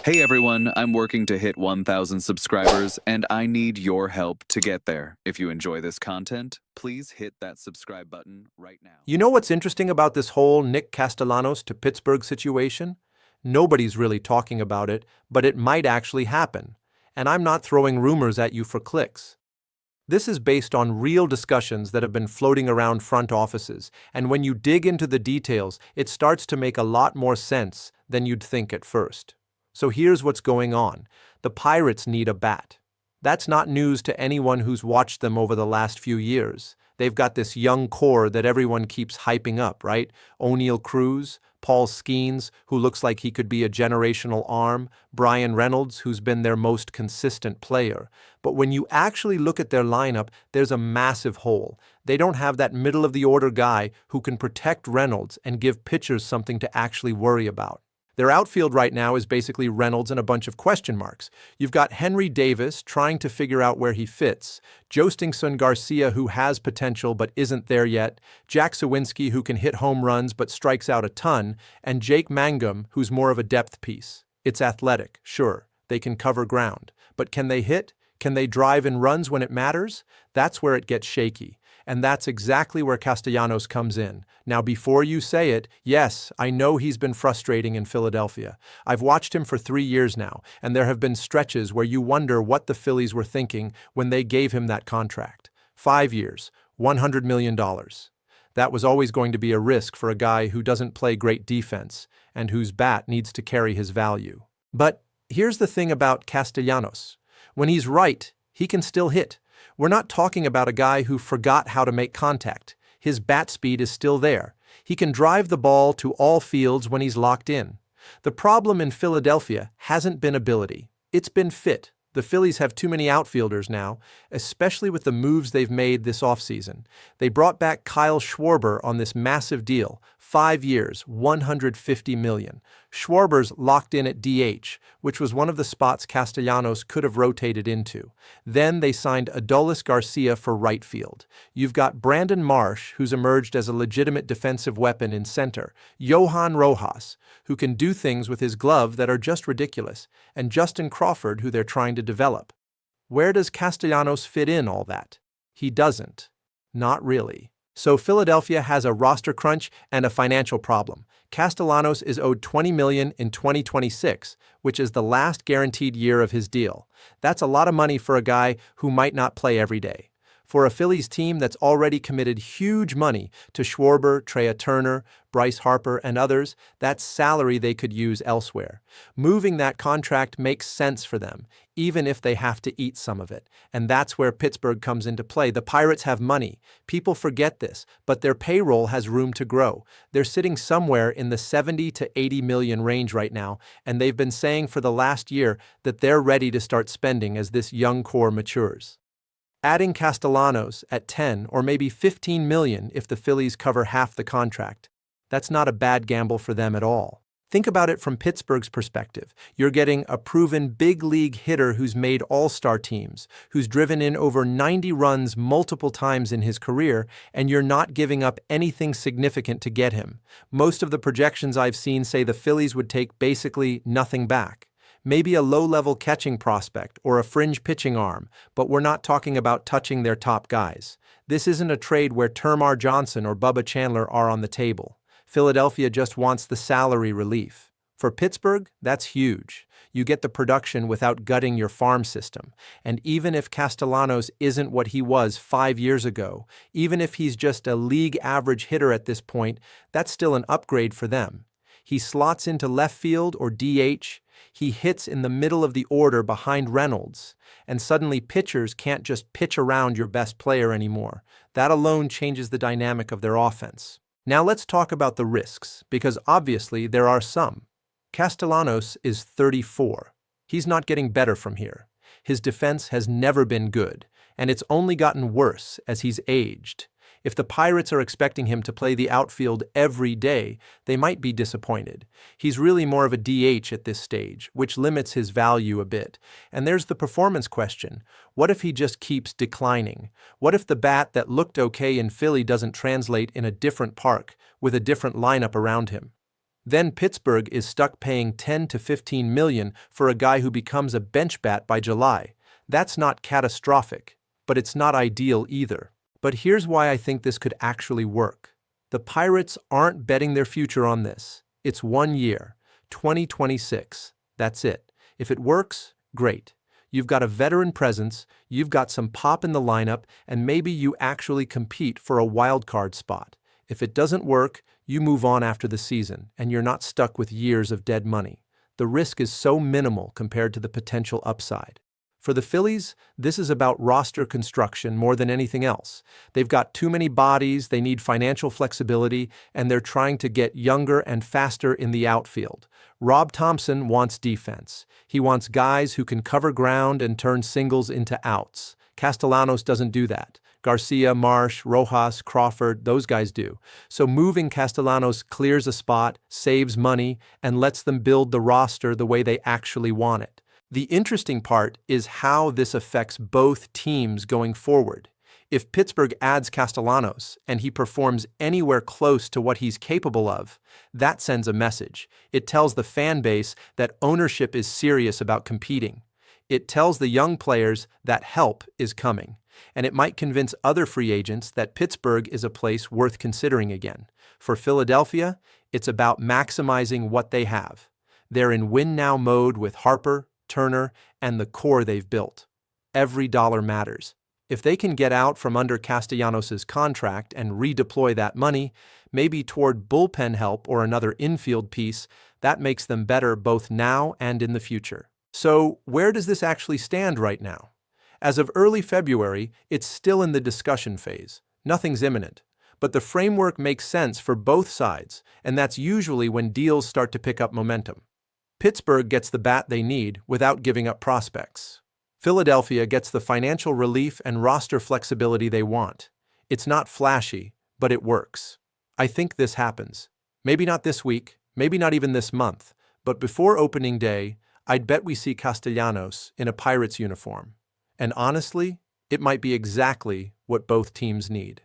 Hey everyone, I'm working to hit 1,000 subscribers and I need your help to get there. If you enjoy this content, please hit that subscribe button right now. You know what's interesting about this whole Nick Castellanos to Pittsburgh situation? Nobody's really talking about it, but it might actually happen. And I'm not throwing rumors at you for clicks. This is based on real discussions that have been floating around front offices, and when you dig into the details, it starts to make a lot more sense than you'd think at first. So here's what's going on. The Pirates need a bat. That's not news to anyone who's watched them over the last few years. They've got this young core that everyone keeps hyping up, right? O'Neill Cruz, Paul Skeens, who looks like he could be a generational arm, Brian Reynolds, who's been their most consistent player. But when you actually look at their lineup, there's a massive hole. They don't have that middle-of-the-order guy who can protect Reynolds and give pitchers something to actually worry about. Their outfield right now is basically Reynolds and a bunch of question marks. You've got Henry Davis trying to figure out where he fits, Jostingson Garcia who has potential but isn't there yet, Jack Sawinski who can hit home runs but strikes out a ton, and Jake Mangum who's more of a depth piece. It's athletic, sure, they can cover ground, but can they hit? Can they drive in runs when it matters? That's where it gets shaky. And that's exactly where Castellanos comes in. Now, before you say it, yes, I know he's been frustrating in Philadelphia. I've watched him for 3 years now, and there have been stretches where you wonder what the Phillies were thinking when they gave him that contract. 5 years, $100 million. That was always going to be a risk for a guy who doesn't play great defense and whose bat needs to carry his value. But here's the thing about Castellanos. When he's right, he can still hit. We're not talking about a guy who forgot how to make contact. His bat speed is still there. He can drive the ball to all fields when he's locked in. The problem in Philadelphia hasn't been ability. It's been fit. The Phillies have too many outfielders now, especially with the moves they've made this offseason. They brought back Kyle Schwarber on this massive deal, 5 years, $150 million. Schwarber's locked in at DH, which was one of the spots Castellanos could have rotated into. Then they signed Adolis Garcia for right field. You've got Brandon Marsh, who's emerged as a legitimate defensive weapon in center, Johan Rojas, who can do things with his glove that are just ridiculous, and Justin Crawford, who they're trying to develop. Where does Castellanos fit in all that? He doesn't. Not really. So Philadelphia has a roster crunch and a financial problem. Castellanos is owed $20 million in 2026, which is the last guaranteed year of his deal. That's a lot of money for a guy who might not play every day. For a Phillies team that's already committed huge money to Schwarber, Trea Turner, Bryce Harper, and others, that's salary they could use elsewhere. Moving that contract makes sense for them, even if they have to eat some of it. And that's where Pittsburgh comes into play. The Pirates have money. People forget this, but their payroll has room to grow. They're sitting somewhere in the 70 to 80 million range right now, and they've been saying for the last year that they're ready to start spending as this young core matures. Adding Castellanos at 10 or maybe 15 million if the Phillies cover half the contract, that's not a bad gamble for them at all. Think about it from Pittsburgh's perspective. You're getting a proven big league hitter who's made all-star teams, who's driven in over 90 runs multiple times in his career, and you're not giving up anything significant to get him. Most of the projections I've seen say the Phillies would take basically nothing back. Maybe a low-level catching prospect or a fringe pitching arm, but we're not talking about touching their top guys. This isn't a trade where Termar Johnson or Bubba Chandler are on the table. Philadelphia just wants the salary relief. For Pittsburgh, that's huge. You get the production without gutting your farm system. And even if Castellanos isn't what he was 5 years ago, even if he's just a league average hitter at this point, that's still an upgrade for them. He slots into left field or DH. He hits in the middle of the order behind Reynolds, and suddenly pitchers can't just pitch around your best player anymore. That alone changes the dynamic of their offense. Now let's talk about the risks, because obviously there are some. Castellanos is 34. He's not getting better from here. His defense has never been good, and it's only gotten worse as he's aged. If the Pirates are expecting him to play the outfield every day, they might be disappointed. He's really more of a DH at this stage, which limits his value a bit. And there's the performance question. What if he just keeps declining? What if the bat that looked okay in Philly doesn't translate in a different park, with a different lineup around him? Then Pittsburgh is stuck paying 10 to 15 million for a guy who becomes a bench bat by July. That's not catastrophic, but it's not ideal either. But here's why I think this could actually work. The Pirates aren't betting their future on this. It's 1 year, 2026. That's it. If it works, great. You've got a veteran presence, you've got some pop in the lineup, and maybe you actually compete for a wild card spot. If it doesn't work, you move on after the season, and you're not stuck with years of dead money. The risk is so minimal compared to the potential upside. For the Phillies, this is about roster construction more than anything else. They've got too many bodies, they need financial flexibility, and they're trying to get younger and faster in the outfield. Rob Thompson wants defense. He wants guys who can cover ground and turn singles into outs. Castellanos doesn't do that. Garcia, Marsh, Rojas, Crawford, those guys do. So moving Castellanos clears a spot, saves money, and lets them build the roster the way they actually want it. The interesting part is how this affects both teams going forward. If Pittsburgh adds Castellanos and he performs anywhere close to what he's capable of, that sends a message. It tells the fan base that ownership is serious about competing. It tells the young players that help is coming. And it might convince other free agents that Pittsburgh is a place worth considering again. For Philadelphia, it's about maximizing what they have. They're in win-now mode with Harper, Turner, and the core they've built. Every dollar matters. If they can get out from under Castellanos' contract and redeploy that money, maybe toward bullpen help or another infield piece, that makes them better both now and in the future. So, where does this actually stand right now? As of early February, it's still in the discussion phase. Nothing's imminent. But the framework makes sense for both sides, and that's usually when deals start to pick up momentum. Pittsburgh gets the bat they need without giving up prospects. Philadelphia gets the financial relief and roster flexibility they want. It's not flashy, but it works. I think this happens. Maybe not this week, maybe not even this month, but before opening day, I'd bet we see Castellanos in a Pirates uniform. And honestly, it might be exactly what both teams need.